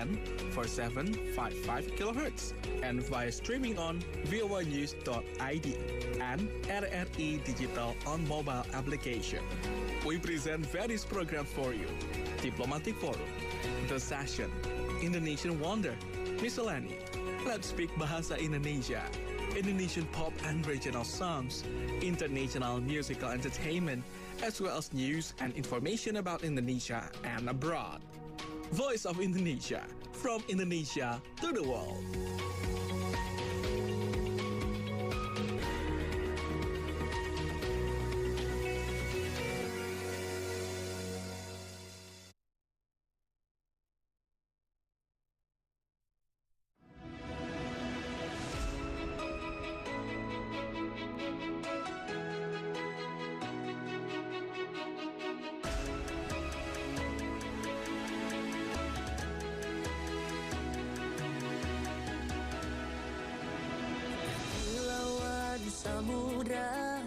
and 4755 kHz, and via streaming on voinews.id and RRI Digital on mobile application. We present various programs for you. Diplomatic Forum, The Session, Indonesian Wonder, Miscellany, Let's Speak Bahasa Indonesia, Indonesian pop and regional songs, international musical entertainment, as well as news and information about Indonesia and abroad. Voice of Indonesia, from Indonesia to the world. Samudra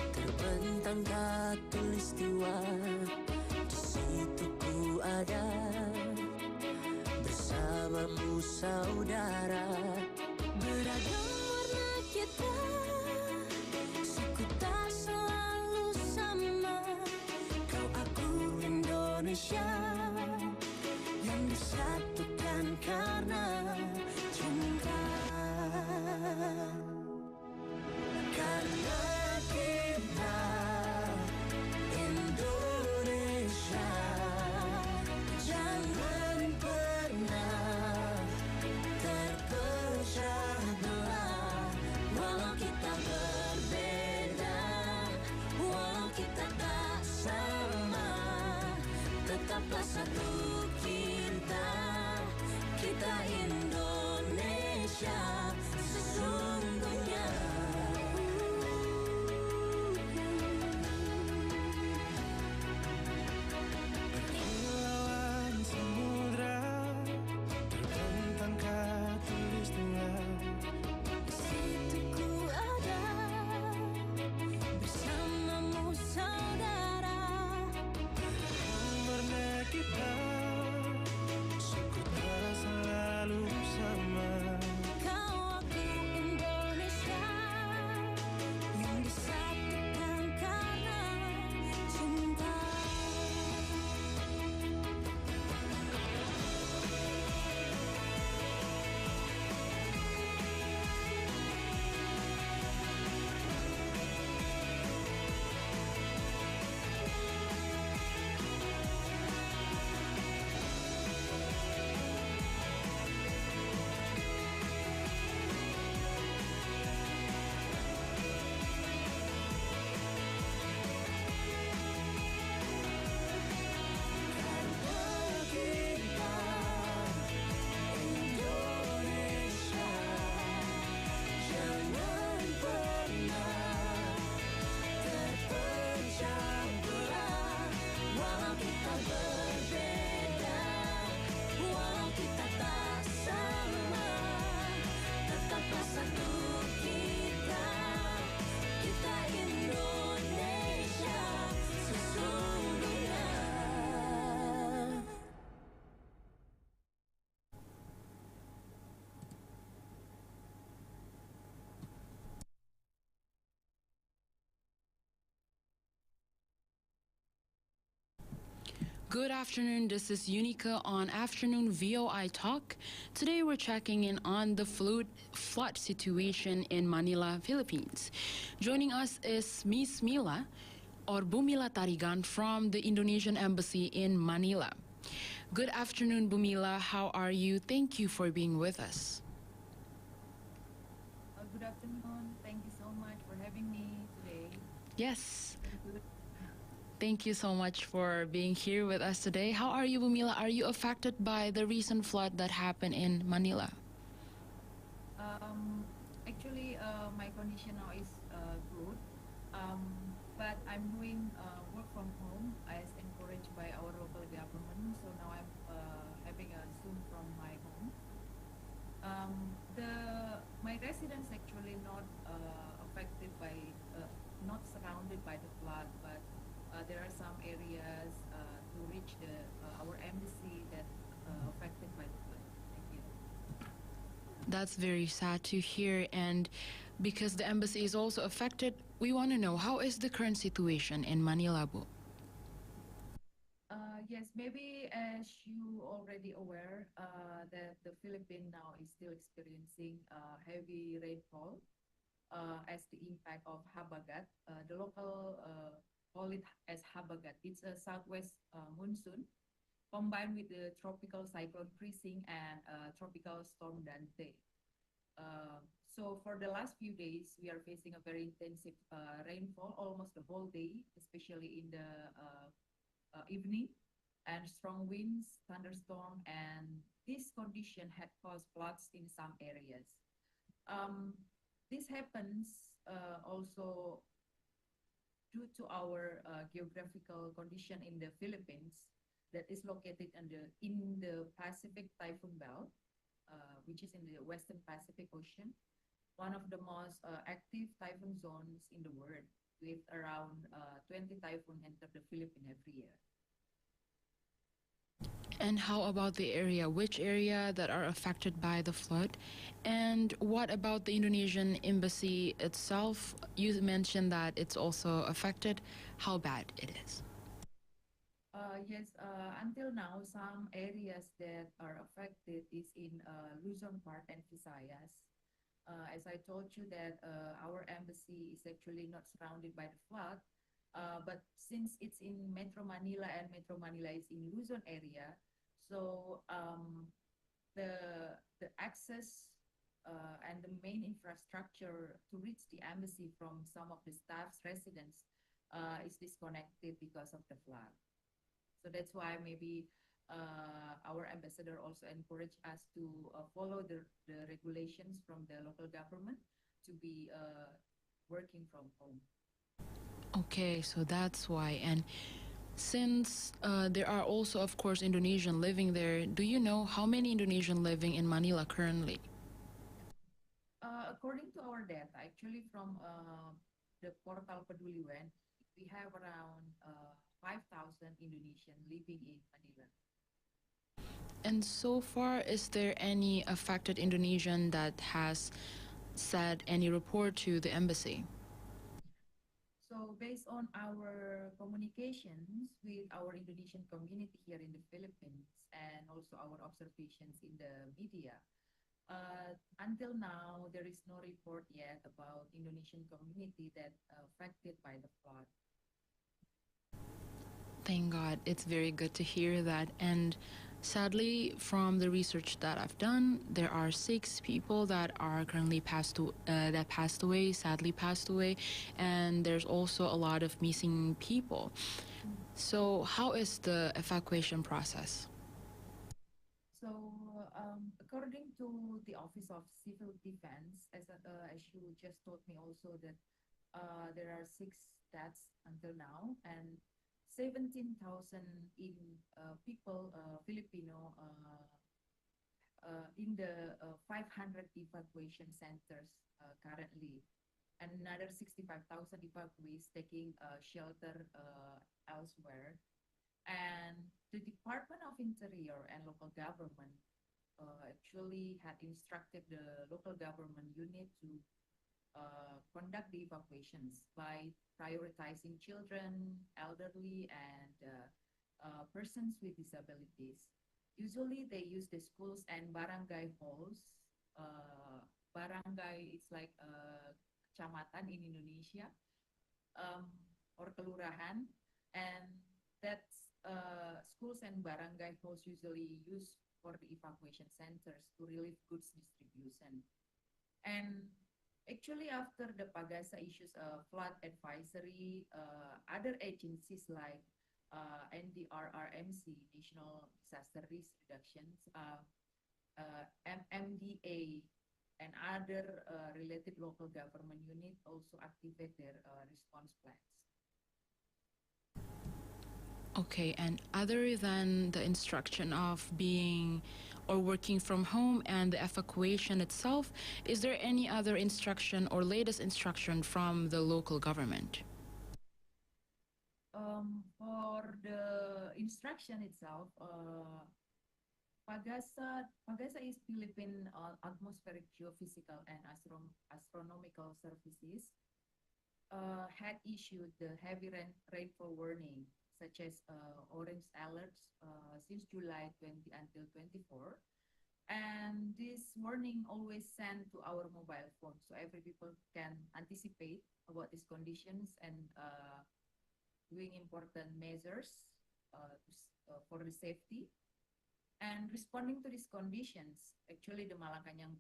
terbentang khatulistiwa, di situ ku ada bersamamu saudara. Beragam warna kita, suku tak selalu sama. Kau aku Indonesia yang disatukan karena cinta. Karena kita Indonesia, jangan pernah terpecah belah. Walau kita berbeda, walau kita tak sama, tetaplah satu kita, kita Indonesia sesungguhnya. Good afternoon, this is Unica on Afternoon VOI Talk. Today we're checking in on the flood situation in Manila, Philippines. Joining us is Miss Mila, or Bu Mila Tarigan, from the Indonesian Embassy in Manila. Good afternoon, Bu Mila. How are you? Thank you for being with us. Good afternoon. Thank you so much for having me today. Yes. Thank you so much for being here with us today. How are you, Bu Mila? Are you affected by the recent flood that happened in Manila? Actually, my condition now is good, but I'm doing work from home as encouraged by our local government. So now I'm having a Zoom from my home. My residence actually not affected by, not surrounded by the flood, but there are some areas to reach our embassy that affected by the flood. That's very sad to hear. And because the embassy is also affected, we want to know how is the current situation in Manila, Bu? Yes, maybe as you already aware that the Philippines now is still experiencing heavy rainfall as the impact of Habagat. The local call it as Habagat. It's a southwest monsoon combined with the tropical cyclone Krising and tropical storm Dante. So for the last few days, we are facing a very intensive rainfall almost the whole day, especially in the evening, and strong winds, thunderstorm, and this condition had caused floods in some areas. Um, this happens also due to our geographical condition in the Philippines that is located in the Pacific Typhoon Belt, which is in the Western Pacific Ocean, one of the most active typhoon zones in the world, with around 20 typhoons enter the Philippines every year. And how about the area? Which area that are affected by the flood? And what about the Indonesian embassy itself? You mentioned that it's also affected. How bad it is? Yes, until now, some areas that are affected is in Luzon part and Visayas. As I told you that our embassy is actually not surrounded by the flood, but since it's in Metro Manila and Metro Manila is in Luzon area, so the the access and the main infrastructure to reach the embassy from some of the staff's residence is disconnected because of the flood. So that's why maybe our ambassador also encouraged us to follow the regulations from the local government to be working from home. Okay, so that's why. And since there are also, of course, Indonesian living there, do you know how many Indonesian living in Manila currently? According to our data, actually from the portal Peduliwen, we have around 5,000 Indonesian living in Manila. And so far, is there any affected Indonesian that has said any report to the embassy? So based on our communications with our Indonesian community here in the Philippines and also our observations in the media, until now there is no report yet about Indonesian community that affected by the flood. Thank God. It's very good to hear that. And sadly, from the research that I've done, there are 6 people that are currently that passed away, sadly passed away, and there's also a lot of missing people. So, how is the evacuation process? So, according to the Office of Civil Defense, as you just told me also that there are 6 deaths until now, and 17,000 in people Filipino in the 500 evacuation centers currently, and another 65,000 evacuees taking shelter elsewhere. And the Department of Interior and local government actually had instructed the local government unit to conduct the evacuations by prioritizing children, elderly, and persons with disabilities. Usually, they use the schools and barangay halls. Barangay, it's like kecamatan in Indonesia, um, or kelurahan, and that's schools and barangay halls usually used for the evacuation centers to relieve goods distribution. And actually, after the Pagasa issues a flood advisory, other agencies like NDRRMC, National Disaster Risk Reductions, MMDA, and other related local government units also activate their response plans. Okay, and other than the instruction of being or working from home and the evacuation itself, is there any other instruction or latest instruction from the local government? For the instruction itself, Pagasa is Philippine atmospheric geophysical and astronomical services had issued the heavy rainfall warning, such as orange alerts since July 20 until 24. And this warning always sent to our mobile phone, so every people can anticipate about these conditions and doing important measures for the safety. And responding to these conditions, actually the Malacanang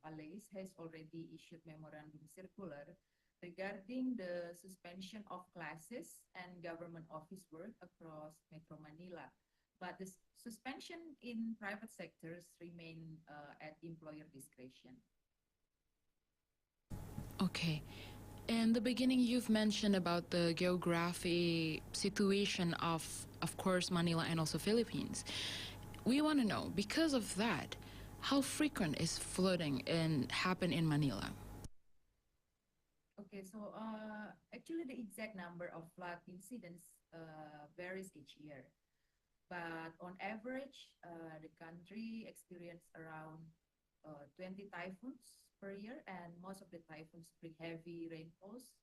Palace has already issued memorandum circular regarding the suspension of classes and government office work across Metro Manila. But the suspension in private sectors remain at employer discretion. Okay. In the beginning, you've mentioned about the geography situation of course, Manila and also Philippines. We want to know, because of that, how frequent is flooding happen in Manila? Okay, so actually the exact number of flood incidents varies each year. But on average, the country experiences around 20 typhoons per year, and most of the typhoons bring heavy rainfalls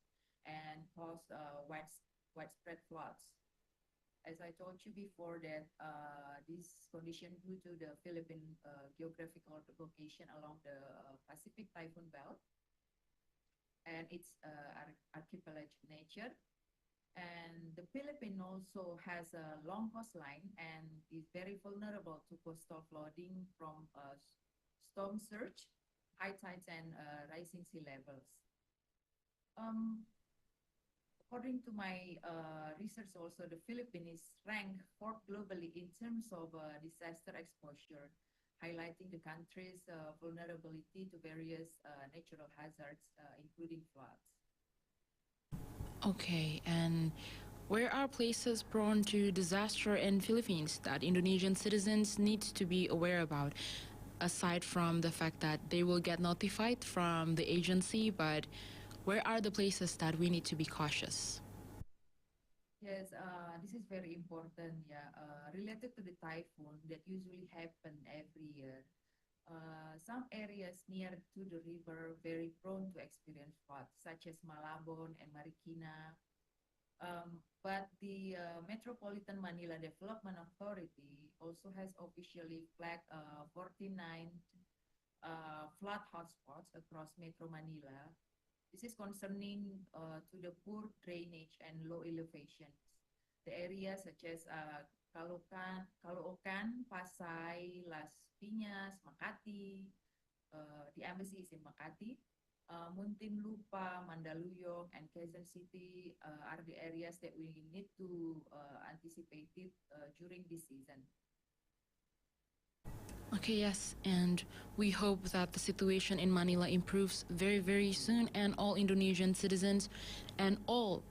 and cause widespread floods. As I told you before, that this condition due to the Philippine geographical location along the Pacific typhoon belt and its archipelagic nature. And the Philippines also has a long coastline and is very vulnerable to coastal flooding from storm surge, high tides, and rising sea levels. Um, According to my research, also the Philippines is ranked fourth globally in terms of disaster exposure, highlighting the country's vulnerability to various natural hazards, including floods. Okay, and where are places prone to disaster in Philippines that Indonesian citizens need to be aware about, aside from the fact that they will get notified from the agency, but where are the places that we need to be cautious? Yes, this is very important. Yeah, related to the typhoon that usually happen every year. Some areas near to the river very prone to experience floods, such as Malabon and Marikina. But the Metropolitan Manila Development Authority also has officially flagged 49 flood hotspots across Metro Manila. This is concerning to the poor drainage and low elevations. The areas such as Caloocan, Pasay, Las Piñas, Makati, the embassy is in Makati, Muntinlupa, Mandaluyong, and Quezon City are the areas that we need to anticipate it during this season. Okay, yes, and we hope that the situation in Manila improves very, very soon, and all Indonesian citizens and all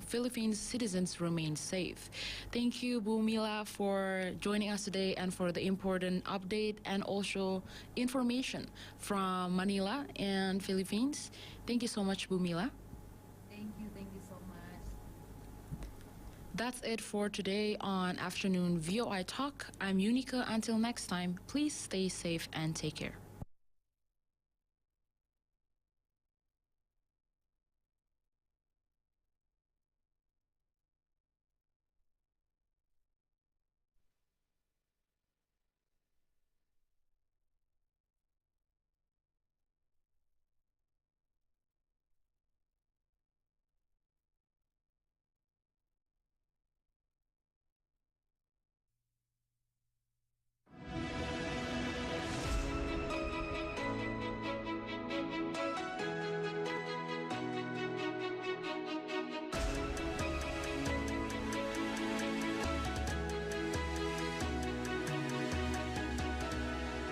Philippine citizens remain safe. Thank you, Bu Mila, for joining us today and for the important update and also information from Manila and Philippines. Thank you so much, Bu Mila. Thank you so much. That's it for today on Afternoon VOI Talk. I'm Unica. Until next time, please stay safe and take care.